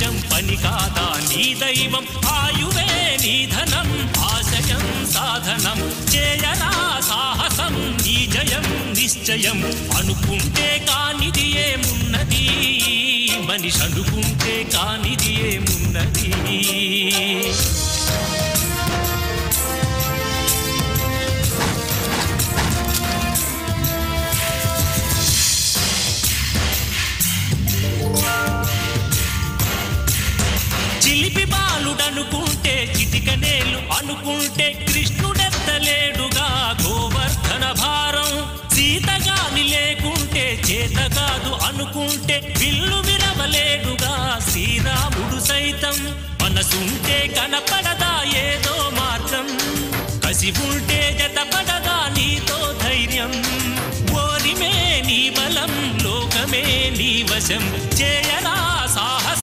ఆయుషం పని కాదా నీ దైవం ఆయువే నీ ధనం ఆశయం సాధనం చేయరా సాహసం నీ జయం నిశ్చయం అనుకుంటే కానిది ఏమున్నది మనిషి అనుకుంటే కానిది ఏమున్నది చిలిపి బాలుడనుకుంటే చిటికనేలు అనుకుంటే కృష్ణుడెత్తలేడుగా గోవర్ధన భారం సీతగాని లేకుంటే చేత కాదు అనుకుంటే విల్లు విరవలేడుగా శ్రీరాముడు సైతం మనసుంటే కనపడదా ఏదో మార్గం కసి ఉంటే జతపడదా నీతో ధైర్యం ఓరిమే నీ బలం లోకమే నీ వశం